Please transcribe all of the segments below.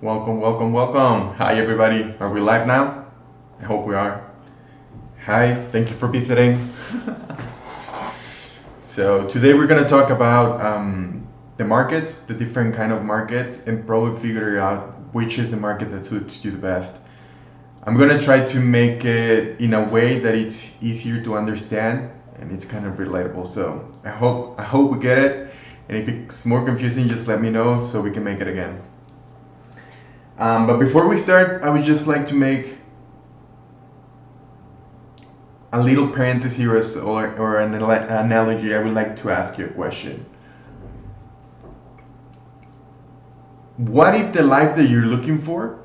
Welcome, welcome, welcome. Hi, everybody. Are we live now? I hope we are. Hi, thank you for visiting. So today we're gonna talk about the markets, the different kind of markets, and probably figure out which is the market that suits you the best. I'm gonna try to make it in a way that it's easier to understand and it's kind of relatable. So I hope we get it. And if it's more confusing, just let me know so we can make it again. But before we start, I would just like to make a little parenthesis or an analogy. I would like to ask you a question. What if the life that you're looking for,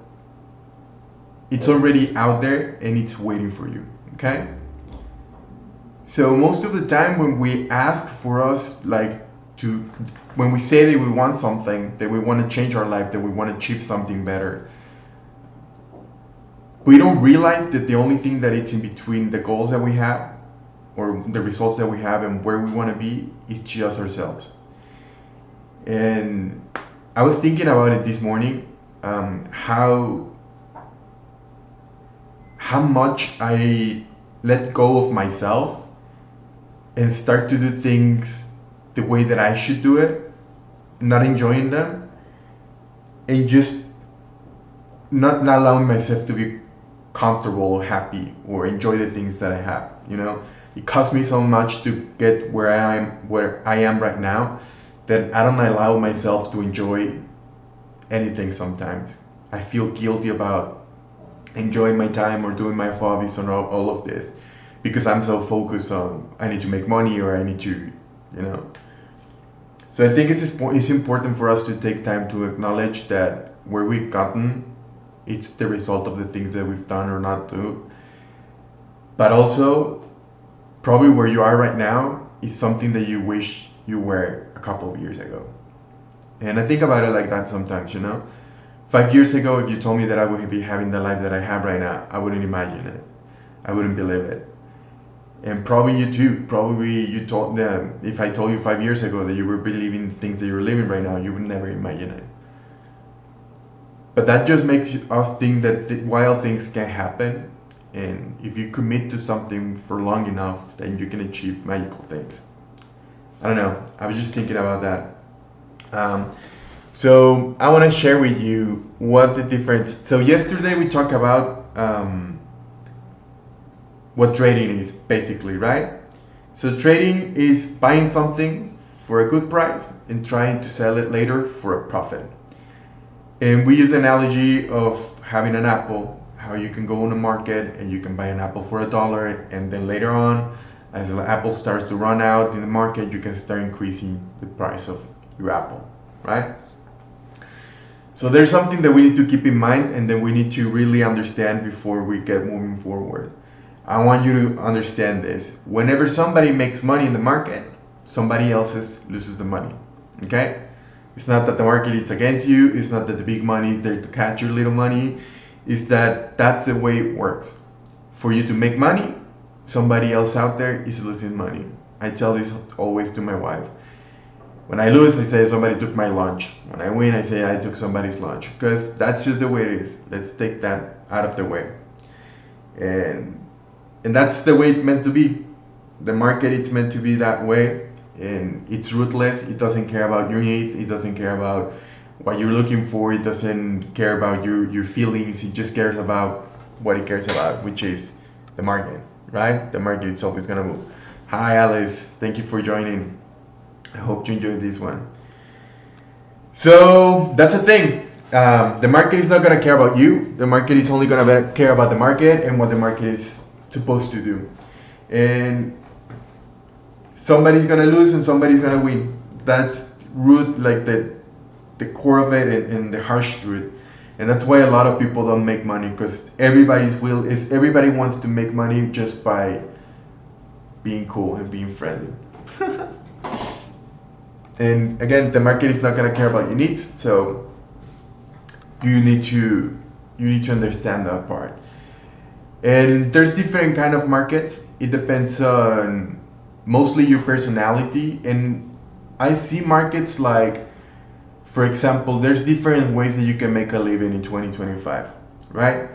it's already out there and it's waiting for you, okay? So most of the time when we ask for us, when we say that we want something, that we want to change our life, that we want to achieve something better, we don't realize that the only thing that it's in between the goals that we have or the results that we have and where we want to be is just ourselves. And I was thinking about it this morning, how much I let go of myself and start to do things the way that I should do it, not enjoying them, and just not allowing myself to be comfortable or happy or enjoy the things that I have. It cost me so much to get where I am right now that I don't allow myself to enjoy anything sometimes. I feel guilty about enjoying my time or doing my hobbies and all of this because I'm so focused on I need to make money or I need to. So I think it's important for us to take time to acknowledge that where we've gotten, it's the result of the things that we've done or not do. But also, probably where you are right now is something that you wish you were a couple of years ago. And I think about it like that sometimes, 5 years ago, if you told me that I would be having the life that I have right now, I wouldn't imagine it. I wouldn't believe it. And probably you too. Probably you told that if I told you 5 years ago that you were believing things that you're living right now, you would never imagine it. But that just makes us think that wild things can happen, and if you commit to something for long enough, then you can achieve magical things. I don't know. I was just thinking about that. So I want to share with you what the difference. So yesterday we talked about what trading is basically, right? So trading is buying something for a good price and trying to sell it later for a profit. And we use the analogy of having an apple, how you can go on the market and you can buy an apple for $1, and then later on, as the apple starts to run out in the market, you can start increasing the price of your apple, right? So there's something that we need to keep in mind and then we need to really understand before we get moving forward. I want you to understand this. Whenever somebody makes money in the market, somebody else loses the money, okay? It's not that the market is against you. It's not that the big money is there to catch your little money. It's that that's the way it works. For you to make money, somebody else out there is losing money. I tell this always to my wife. When I lose, I say somebody took my lunch. When I win, I say I took somebody's lunch. Because that's just the way it is. Let's take that out of the way. And that's the way it's meant to be. The market, it's meant to be that way. And it's ruthless. It doesn't care about your needs. It doesn't care about what you're looking for. It doesn't care about your feelings. It just cares about what it cares about, which is the market, right? The market itself is gonna move. Hi Alice, thank you for joining. I hope you enjoyed this one. So that's the thing. The market is not gonna care about you. The market is only gonna care about the market and what the market is supposed to do. And somebody's gonna lose and somebody's gonna win. That's root, like the core of it and the harsh truth. And that's why a lot of people don't make money, because everybody wants to make money just by being cool and being friendly. And again, the market is not gonna care about your needs, so you need to understand that part. And there's different kind of markets. It depends on mostly your personality. And I see markets like For example, there's different ways that you can make a living in 2025, right?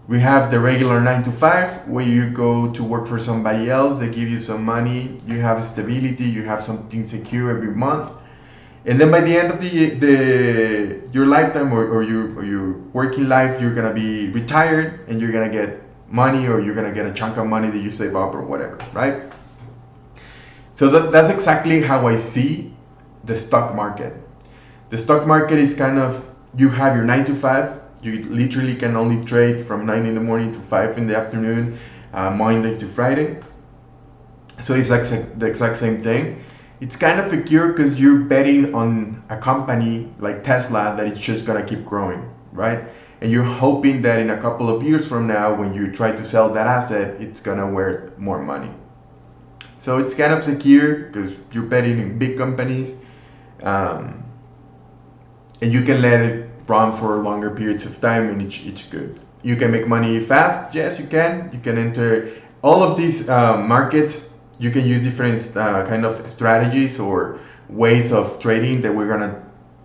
We have the regular 9 to 5 where you go to work for somebody else, they give you some money, you have stability, you have something secure every month. And then by the end of your lifetime or your working life, you're gonna be retired and you're gonna get money, or you're gonna get a chunk of money that you save up or whatever, right? So that's exactly how I see the stock market. The stock market is kind of, you have your 9 to 5, you literally can only trade from 9 in the morning to 5 in the afternoon, Monday to Friday. So it's like the exact same thing. It's kind of secure because you're betting on a company like Tesla that it's just gonna keep growing, right? And you're hoping that in a couple of years from now, when you try to sell that asset, it's gonna worth more money. So it's kind of secure because you're betting in big companies, and you can let it run for longer periods of time, and it's good. You can make money fast, yes you can. You can enter all of these markets. You can use different kind of strategies or ways of trading that we're gonna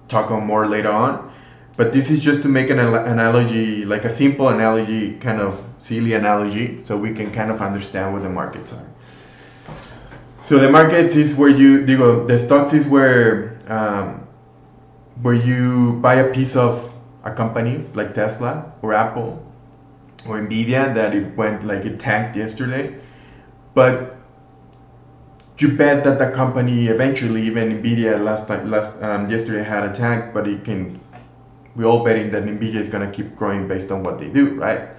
talk on more later on. But this is just to make an analogy, like a simple analogy, kind of silly analogy, so we can kind of understand what the markets are. So the markets is where the stocks is where you buy a piece of a company like Tesla or Apple or Nvidia that it tanked yesterday, but you bet that the company eventually, even Nvidia yesterday had a tank, but we're all betting that Nvidia is gonna keep growing based on what they do, right?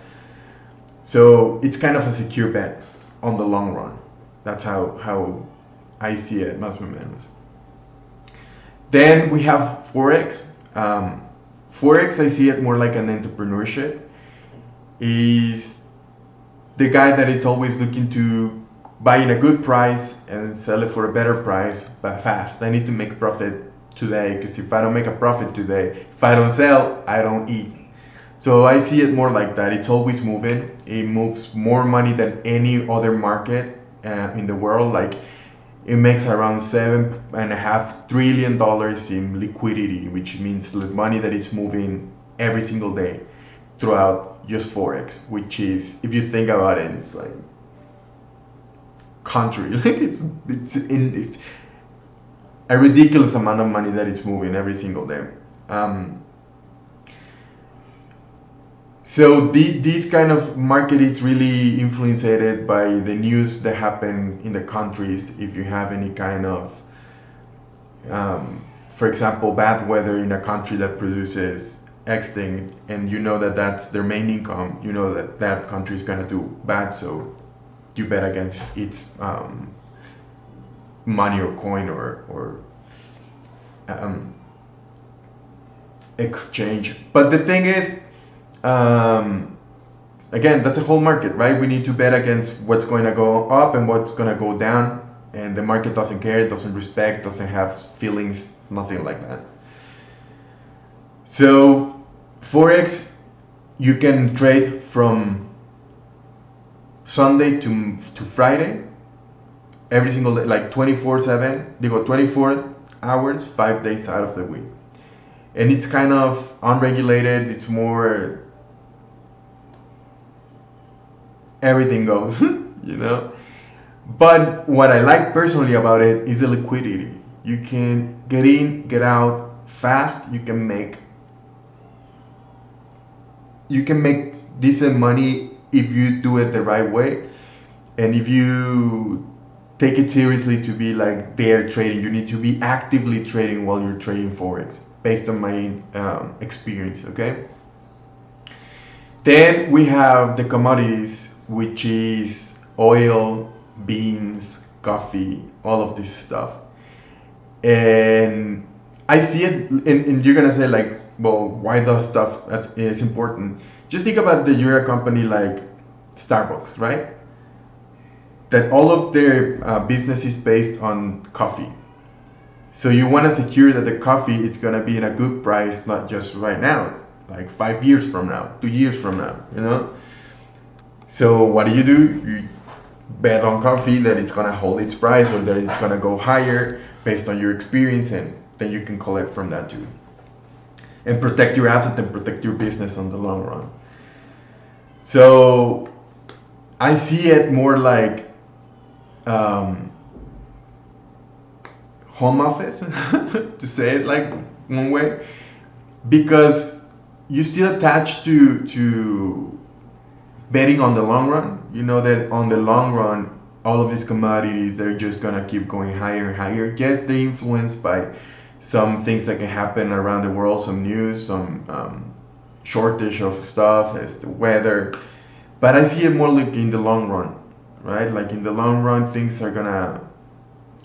So it's kind of a secure bet on the long run. That's how I see it, más o menos. Then we have Forex. Forex, I see it more like an entrepreneurship. Is the guy that it's always looking to buy in a good price and sell it for a better price, but fast. I need to make profit today, because if I don't make a profit today, if I don't sell, I don't eat. So I see it more like that. It's always moving. It moves more money than any other market in the world. Like, it makes around $7.5 trillion in liquidity, which means the money that is moving every single day throughout just Forex, which is, if you think about it, it's like country. Like it's a ridiculous amount of money that it's moving every single day. So this kind of market is really influenced by the news that happen in the countries. If you have any kind of, for example, bad weather in a country that produces X thing, and you know that that's their main income, you know that that country is gonna do bad, so you bet against its money or coin or exchange. But the thing is, again, that's a whole market, right? We need to bet against what's going to go up and what's going to go down, and the market doesn't care, doesn't respect, doesn't have feelings, nothing like that. So Forex, you can trade from Sunday to Friday, every single day, like 24/7. They go 24 hours, 5 days out of the week, and it's kind of unregulated. It's more everything goes, you know. But what I like personally about it is the liquidity. You can get in, get out fast. You can make decent money if you do it the right way, and if you take it seriously to be like there trading. You need to be actively trading while you're trading Forex, based on my experience, okay? Then we have the commodities, which is oil, beans, coffee, all of this stuff. And I see it, and you're gonna say like, well, why does stuff it's important? Just think about you're a company like Starbucks, right? That all of their business is based on coffee. So you want to secure that the coffee is going to be in a good price, not just right now, like 5 years from now, 2 years from now, you know? So what do? You bet on coffee that it's going to hold its price, or that it's going to go higher based on your experience, and then you can collect from that too, and protect your asset and protect your business on the long run. So I see it more like home office, to say it like one way, because you still attached to betting on the long run. You know that on the long run, all of these commodities, they're just gonna keep going higher and higher. Yes, they're influenced by some things that can happen around the world, some news, some shortage of stuff, as the weather. But I see it more like in the long run, right? Like in the long run, things are gonna,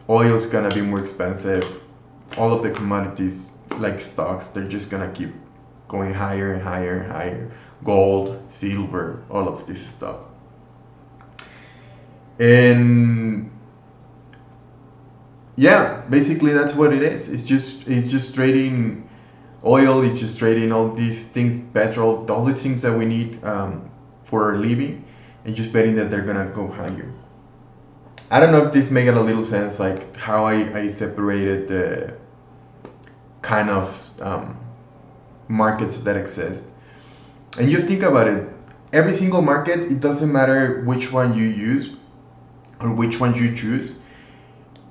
oil's gonna be more expensive. All of the commodities, like stocks, they're just gonna keep going higher and higher and higher. Gold, silver, all of this stuff. And yeah, basically that's what it is. It's just trading oil. It's just trading all these things, petrol, all the things that we need for a living, and just betting that they're gonna go higher. I don't know if this made a little sense, like how I separated the kind of markets that exist. And just think about it. Every single market, it doesn't matter which one you use or which one you choose.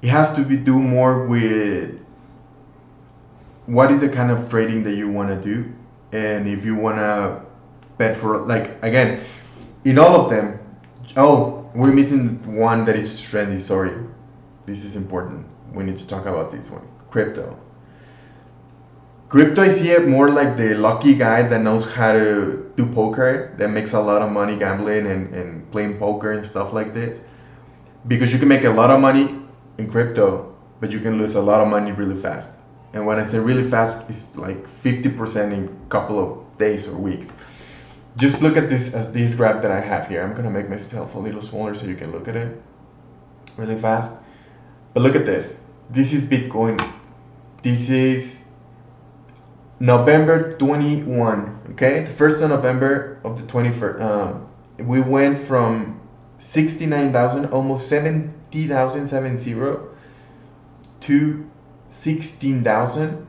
It has to do more with what is the kind of trading that you want to do, and if you want to bet for, like, again, in all of them. Oh, we're missing one that is trendy. Sorry, this is important. We need to talk about this one. Crypto, I see it more like the lucky guy that knows how to do poker, that makes a lot of money gambling and playing poker and stuff like this. Because you can make a lot of money in crypto, but you can lose a lot of money really fast. And when I say really fast, it's like 50% in a couple of days or weeks. Just look at this graph that I have here. I'm gonna make myself a little smaller so you can look at it really fast. But look at this. This is Bitcoin. This is November 21, okay? The 1st of November of the 21st. We went from 69,000, almost 70,000, 70, to 16,000,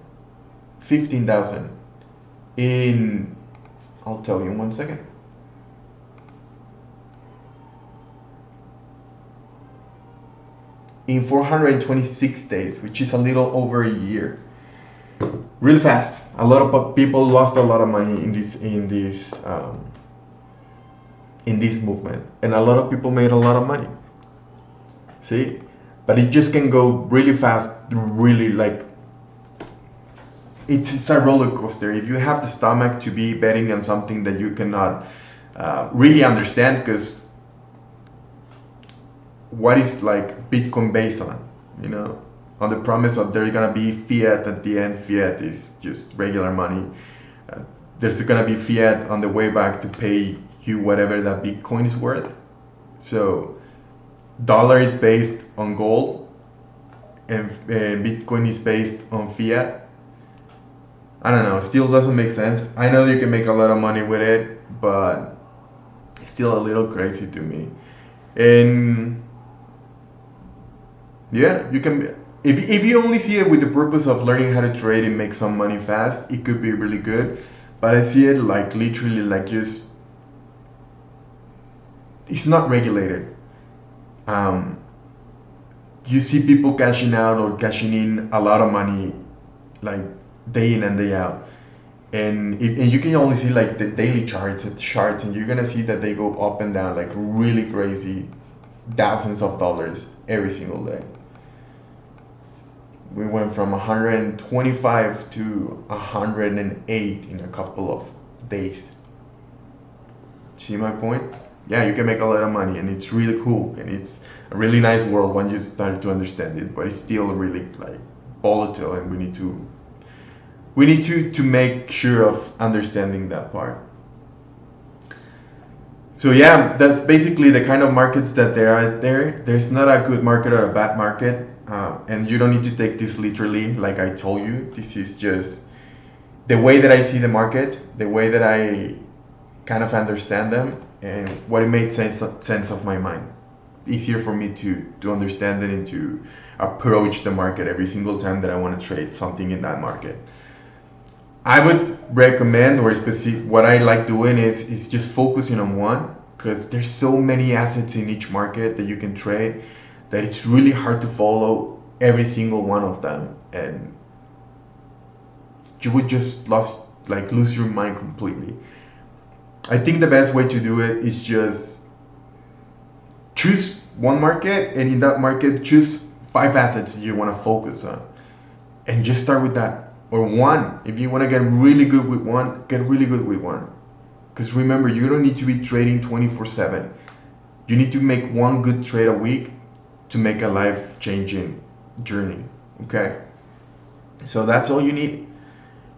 15,000 in, I'll tell you in 1 second. In 426 days, which is a little over a year. Really fast. A lot of people lost a lot of money in this movement, and a lot of people made a lot of money. See, but it just can go really fast. Really, like, it's a roller coaster. If you have the stomach to be betting on something that you cannot really understand, because what is like Bitcoin based on, you know, on the promise of there's gonna be fiat at the end. Fiat is just regular money. There's gonna be fiat on the way back to pay you whatever that Bitcoin is worth. So dollar is based on gold, and Bitcoin is based on fiat. I don't know, it still doesn't make sense. I know you can make a lot of money with it, but it's still a little crazy to me. And yeah, you can, if you only see it with the purpose of learning how to trade and make some money fast, it could be really good. But I see it like literally like just, it's not regulated. You see people cashing out or cashing in a lot of money, like day in and day out, and you can only see like the daily charts, and you're gonna see that they go up and down like really crazy, thousands of dollars every single day. We went from 125 to 108 in a couple of days. See my point? Yeah, you can make a lot of money, and it's really cool, and it's a really nice world when you start to understand it. But it's still really like volatile, and we need to make sure of understanding that part. So yeah, that's basically the kind of markets that there are there. There's not a good market or a bad market, and you don't need to take this literally. Like I told you, this is just the way that I see the market, the way that I kind of understand them, and what it made sense of my mind. easier for me to understand it and to approach the market every single time that I want to trade something in that market. I would recommend, or specific, what I like doing is just focusing on one, because there's so many assets in each market that you can trade that it's really hard to follow every single one of them, and you would just lose your mind completely. I think the best way to do it is just choose one market, and in that market choose 5 assets you want to focus on, and just start with that. Or one. If you want to get really good with one, get really good with one. Because remember, you don't need to be trading 24/7. You need to make one good trade a week to make a life-changing journey. Okay? So that's all you need.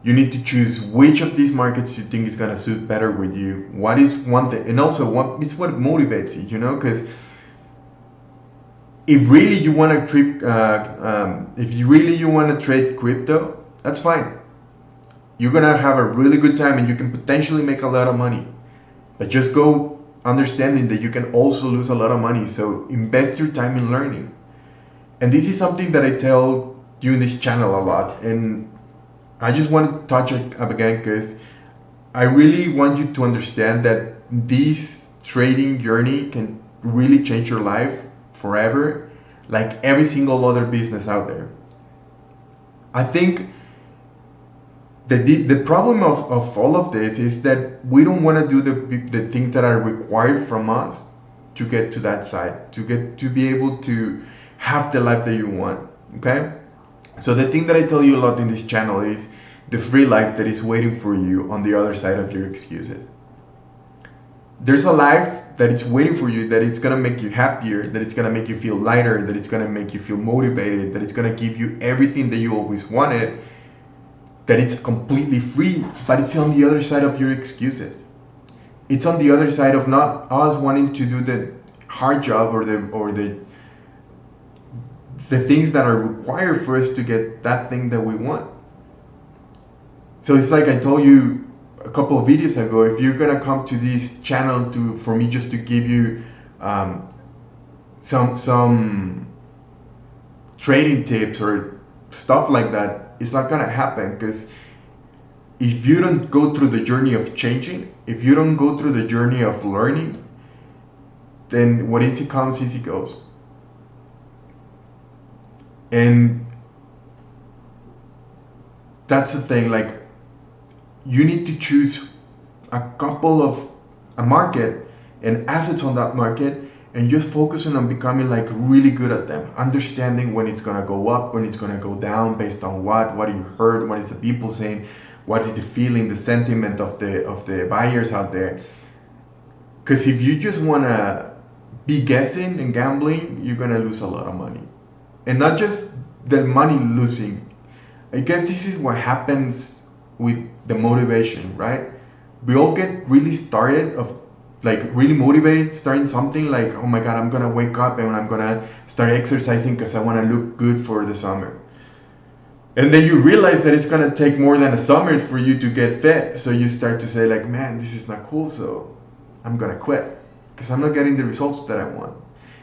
You need to choose which of these markets you think is going to suit better with you. What is one thing? And also, what motivates you, Because if really you want to trade crypto, that's fine. You're gonna have a really good time and you can potentially make a lot of money. But just go understanding that you can also lose a lot of money. So invest your time in learning. And this is something that I tell you in this channel a lot. And I just want to touch it up again because I really want you to understand that this trading journey can really change your life forever, like every single other business out there. I think the problem of all of this is that we don't want to do the things that are required from us to get to that side, to be able to have the life that you want. Okay? So the thing that I tell you a lot in this channel is the free life that is waiting for you on the other side of your excuses. There's a life that is waiting for you, that it's gonna make you happier, that it's gonna make you feel lighter, that it's gonna make you feel motivated, that it's gonna give you everything that you always wanted, that it's completely free, but it's on the other side of your excuses. It's on the other side of not us wanting to do the hard job or the things that are required for us to get that thing that we want. So it's like I told you a couple of videos ago, if you're gonna come to this channel for me just to give you some trading tips or stuff like that, it's not gonna happen, because if you don't go through the journey of changing, if you don't go through the journey of learning, then what easy comes, easy goes. And that's the thing, like, you need to choose a market and assets on that market, and just focusing on becoming like really good at them, understanding when it's gonna go up, when it's gonna go down, based on what you heard, what is the people saying, what is the feeling, the sentiment of the buyers out there. Because if you just wanna be guessing and gambling, you're gonna lose a lot of money. And not just the money losing. I guess this is what happens with the motivation, right? We all get really started really motivated, starting something like, oh my God, I'm gonna wake up and I'm gonna start exercising because I wanna look good for the summer. And then you realize that it's gonna take more than a summer for you to get fit. So you start to say like, man, this is not cool, so I'm gonna quit because I'm not getting the results that I want.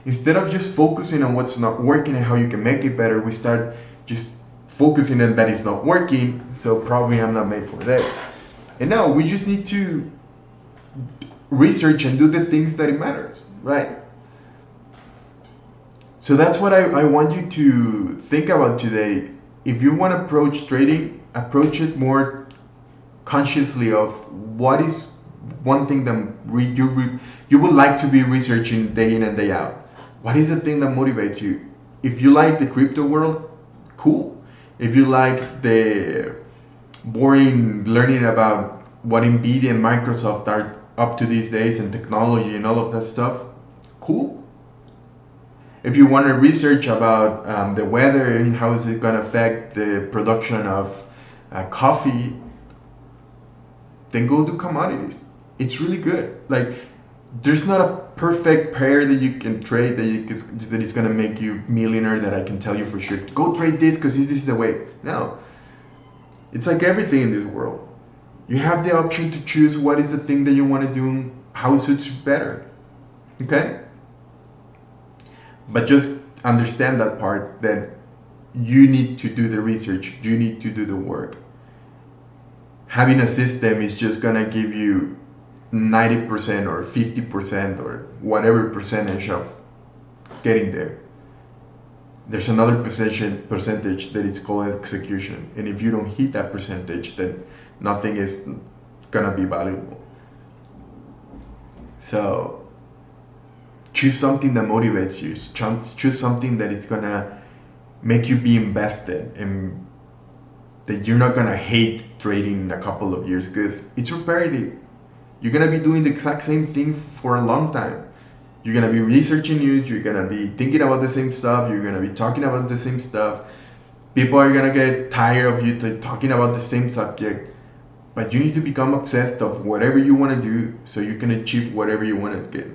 Instead of just focusing on what's not working and how you can make it better, we start just focusing on that it's not working, so probably I'm not made for this. And no, we just need to research and do the things that it matters, right? So that's what I want you to think about today. If you want to approach trading, approach it more consciously of what is one thing that you would like to be researching day in and day out. What is the thing that motivates you? If you like the crypto world, cool. If you like the boring learning about what NVIDIA and Microsoft are up to these days and technology and all of that stuff, cool. If you want to research about the weather and how is it going to affect the production of coffee, then go do commodities. It's really good. Like, there's not a perfect pair that you can trade that is going to make you millionaire, that I can tell you for sure. Go trade this because this is the way. No. It's like everything in this world. You have the option to choose what is the thing that you want to do, how it suits you better. Okay? But just understand that part, that you need to do the research, you need to do the work. Having a system is just gonna give you 90% or 50% or whatever percentage of getting there. There's another percentage that is called execution, and if you don't hit that percentage, then nothing is gonna be valuable. So choose something that motivates you. Choose something that it's gonna make you be invested, and that you're not gonna hate trading in a couple of years, because it's repetitive. You're gonna be doing the exact same thing for a long time. You're gonna be researching news, you're gonna be thinking about the same stuff, you're gonna be talking about the same stuff. People are gonna get tired of you talking about the same subject, but you need to become obsessed of whatever you wanna do so you can achieve whatever you wanna get.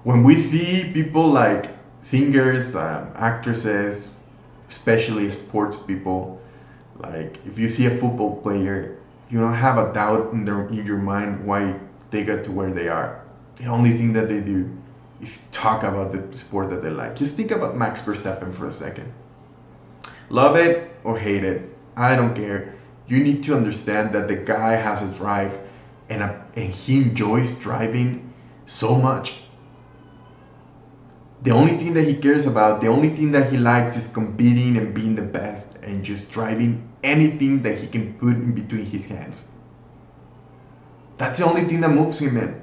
When we see people like singers, actresses, especially sports people, like if you see a football player, you don't have a doubt in your mind why they got to where they are. The only thing that they do is talk about the sport that they like. Just think about Max Verstappen for a second. Love it or hate it, I don't care. You need to understand that the guy has a drive, and he enjoys driving so much. The only thing that he cares about, the only thing that he likes, is competing and being the best and just driving anything that he can put in between his hands. That's the only thing that moves him, man.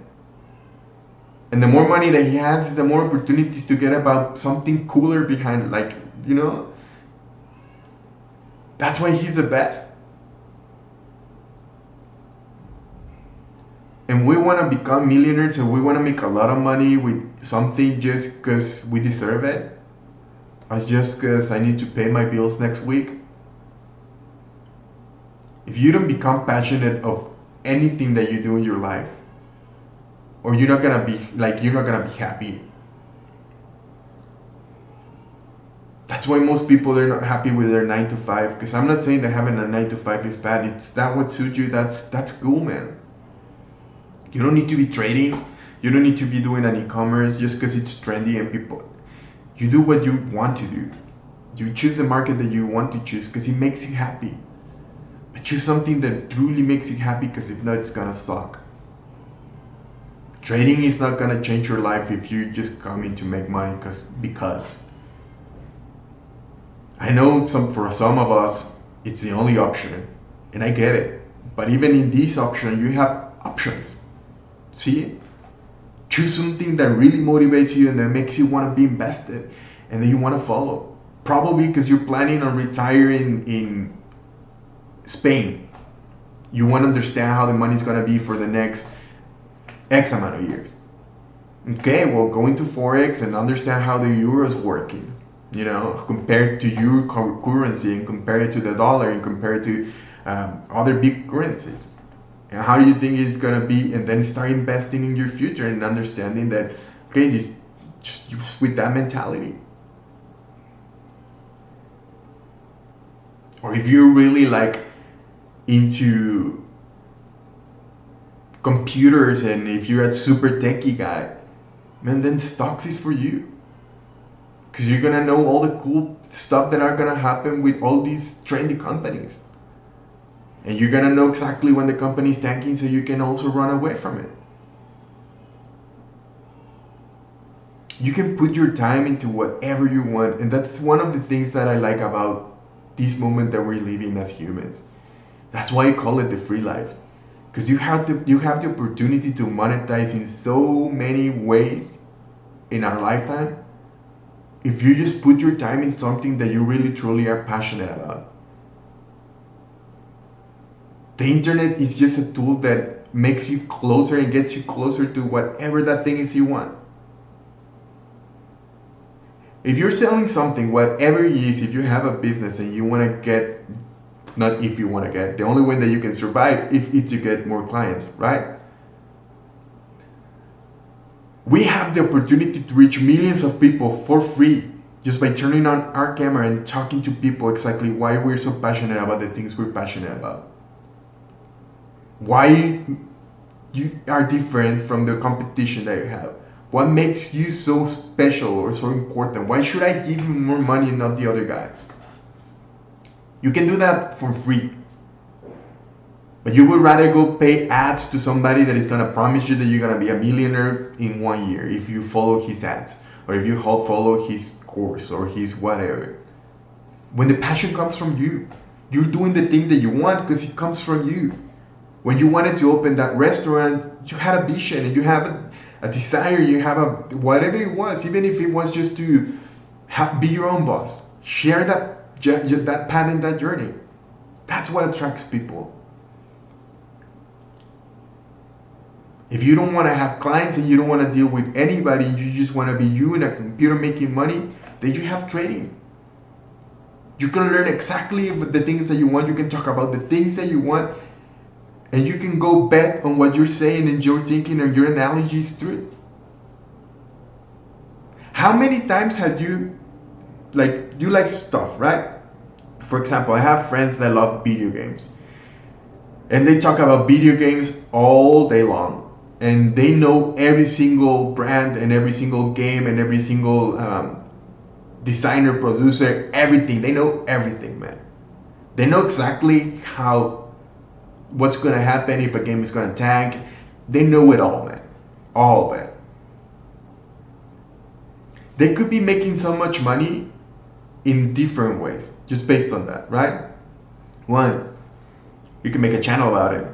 And the more money that he has, is the more opportunities to get about something cooler behind it. Like, you know, that's why he's the best. And we want to become millionaires, and we want to make a lot of money with something just because we deserve it, or just because I need to pay my bills next week. If you don't become passionate of anything that you do in your life, or you're not gonna be happy. That's why most people are not happy with their 9 to 5. Because I'm not saying that having a 9 to 5 is bad. It's that what suits you. That's cool, man. You don't need to be trading. You don't need to be doing an e-commerce just because it's trendy and people. You do what you want to do. You choose the market that you want to choose because it makes you happy. But choose something that truly makes you happy, because if not, it's gonna suck. Trading is not gonna change your life if you just come in to make money because. I know for some of us, it's the only option, and I get it. But even in this option, you have options. See? Choose something that really motivates you and that makes you want to be invested and that you want to follow. Probably because you're planning on retiring in Spain. You want to understand how the money's going to be for the next X amount of years. Okay, well, go into Forex and understand how the euro is working. You know, compared to your currency, and compare it to the dollar, and compare it to other big currencies. And how do you think it's gonna be? And then start investing in your future and understanding that, okay, just with that mentality. Or if you're really like into computers, and if you're a super techie guy, man, then stocks is for you. Because you're gonna know all the cool stuff that are gonna happen with all these trendy companies. And you're gonna know exactly when the company is tanking, so you can also run away from it. You can put your time into whatever you want, and that's one of the things that I like about this moment that we're living as humans. That's why I call it the free life. Because you have the opportunity to monetize in so many ways in our lifetime, if you just put your time in something that you really truly are passionate about. The internet is just a tool that makes you closer and gets you closer to whatever that thing is you want. If you're selling something, whatever it is, if you have a business and you want to get, not if you want to get, the only way that you can survive is to get more clients, right? We have the opportunity to reach millions of people for free just by turning on our camera and talking to people exactly why we're so passionate about the things we're passionate about. Why you are different from the competition that you have. What makes you so special or so important? Why should I give you more money and not the other guy? You can do that for free. But you would rather go pay ads to somebody that is going to promise you that you're going to be a millionaire in 1 year if you follow his ads, or if you follow his course or his whatever. When the passion comes from you, you're doing the thing that you want because it comes from you. When you wanted to open that restaurant, you had a vision and you have a desire, you have a whatever it was, even if it was just to be your own boss. Share that path and that journey. That's what attracts people. If you don't want to have clients and you don't want to deal with anybody, you just want to be you in a computer making money, then you have trading. You can learn exactly the things that you want. You can talk about the things that you want. And you can go bet on what you're saying and your thinking and your analogy is true. How many times have you like stuff, right? For example, I have friends that love video games. And they talk about video games all day long. And they know every single brand and every single game and every single designer, producer, everything. They know everything, man. They know exactly what's going to happen if a game is going to tank. They know it all, man. All of it. They could be making so much money in different ways, just based on that, right? One, you can make a channel about it,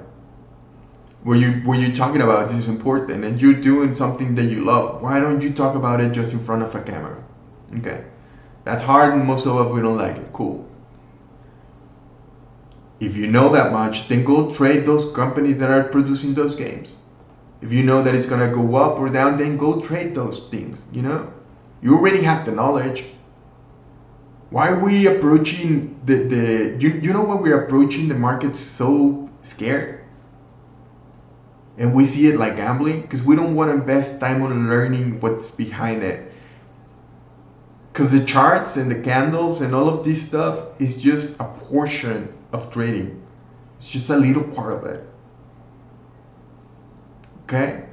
where you're talking about this is important and you're doing something that you love. Why don't you talk about it just in front of a camera? Okay, that's hard and most of us, we don't like it. Cool. If you know that much, then go trade those companies that are producing those games. If you know that it's gonna go up or down, then go trade those things, you know? You already have the knowledge. Why are we approaching you know when we're approaching the market so scared? And we see it like gambling because we don't want to invest time on learning what's behind it. Because the charts and the candles and all of this stuff is just a portion of trading. It's just a little part of it. Okay?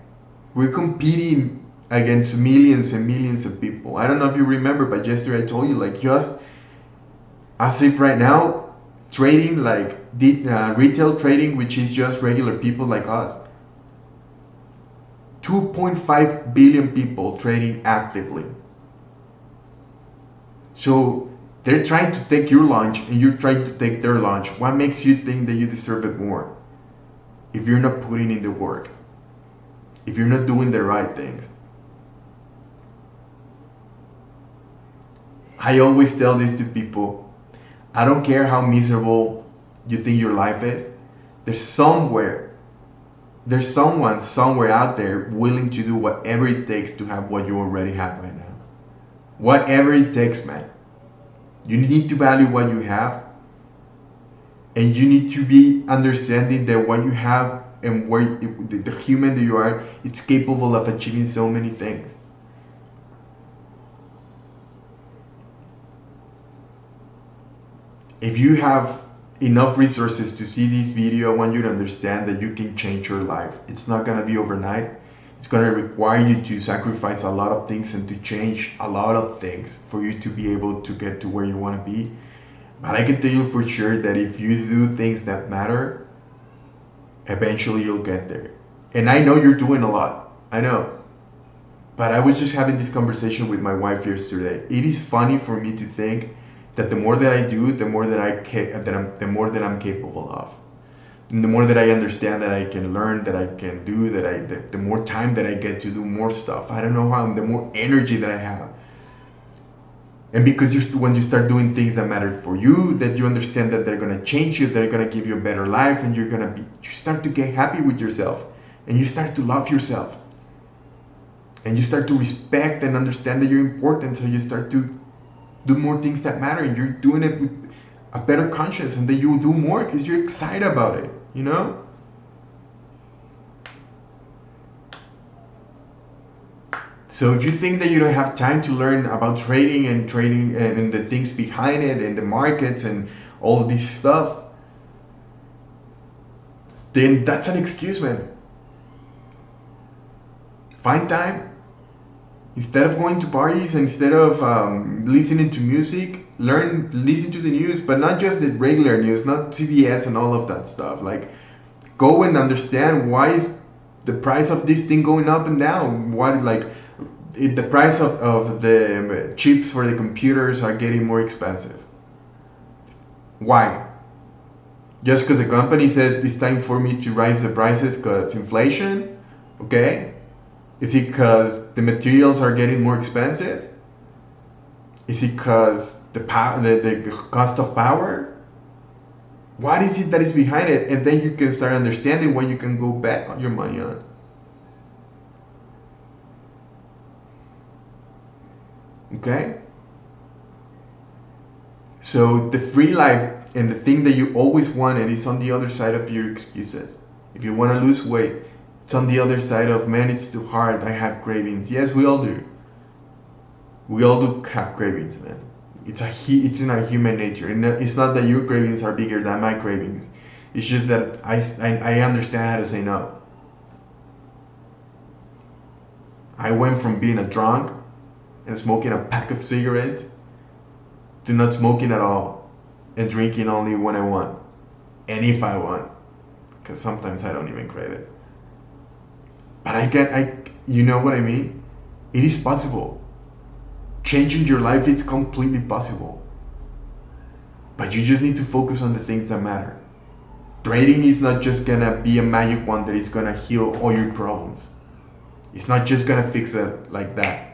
We're competing against millions and millions of people. I don't know if you remember, but yesterday I told you, like, just as if right now, trading, like retail trading, which is just regular people like us, 2.5 billion people trading actively. So they're trying to take your lunch and you're trying to take their lunch. What makes you think that you deserve it more? If you're not putting in the work, if you're not doing the right things. I always tell this to people. I don't care how miserable you think your life is. There's someone somewhere out there willing to do whatever it takes to have what you already have right now. Whatever it takes, man. You need to value what you have. And you need to be understanding that what you have and where the human that you are, it's capable of achieving so many things. If you have enough resources to see this video, I want you to understand that you can change your life. It's not going to be overnight. It's going to require you to sacrifice a lot of things and to change a lot of things for you to be able to get to where you want to be. But I can tell you for sure that if you do things that matter, eventually you'll get there. And I know you're doing a lot. I know. But I was just having this conversation with my wife yesterday. It is funny for me to think that the more that I do, the more that I'm capable of. And the more that I understand that I can learn, that I can do, the more time that I get to do more stuff. I don't know how, the more energy that I have. And because when you start doing things that matter for you, that you understand that they're going to change you, they're going to give you a better life, and you start to get happy with yourself, and you start to love yourself, and you start to respect and understand that you're important, so you start to do more things that matter, and you're doing it with a better conscience, and then you do more because you're excited about it, you know? So if you think that you don't have time to learn about trading and the things behind it and the markets and all this stuff, then that's an excuse, man. Find time, Instead of going to parties, instead of listening to music, listen to the news, but not just the regular news, not CBS and all of that stuff. Like, go and understand why is the price of this thing going up and down. What, like, the price of the chips for the computers are getting more expensive. Why? Just because the company said it's time for me to raise the prices because inflation? Okay. Is it because the materials are getting more expensive? Is it because the cost of power? What is it that is behind it? And then you can start understanding what you can go bet your money on. Okay? So the free life and the thing that you always wanted is on the other side of your excuses. If you want to lose weight, it's on the other side of, man, it's too hard, I have cravings. Yes, we all do. We all do have cravings, man. It's in our human nature. And it's not that your cravings are bigger than my cravings. It's just that I understand how to say no. I went from being a drunk and smoking a pack of cigarettes to not smoking at all and drinking only when I want and if I want, because sometimes I don't even crave it. But you know what I mean? It is possible. Changing your life is completely possible. But you just need to focus on the things that matter. Trading is not just gonna be a magic wand that is gonna heal all your problems. It's not just gonna fix it like that.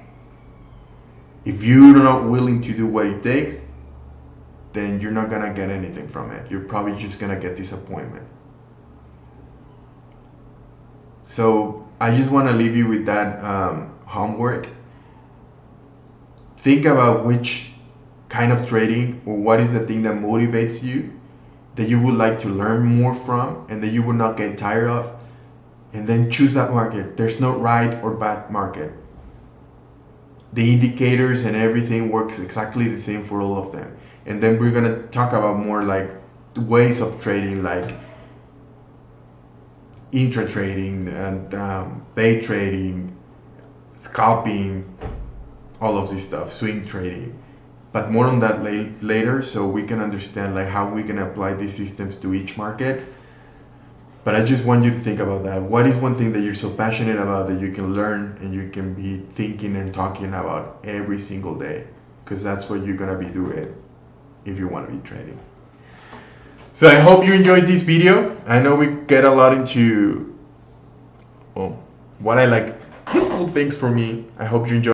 If you're not willing to do what it takes, then you're not gonna get anything from it. You're probably just gonna get disappointment. So I just want to leave you with that homework. Think about which kind of trading or what is the thing that motivates you, that you would like to learn more from and that you would not get tired of, and then choose that market. There's no right or bad market. The indicators and everything works exactly the same for all of them. And then we're gonna talk about more like ways of trading, like intra trading and day trading, scalping, all of this stuff, swing trading. But more on that later, so we can understand like how we can apply these systems to each market. But I just want you to think about that. What is one thing that you're so passionate about that you can learn and you can be thinking and talking about every single day? Because that's what you're gonna be doing if you want to be trading. So I hope you enjoyed this video. I know we get a lot into what I like, cool things for me. I hope you enjoy.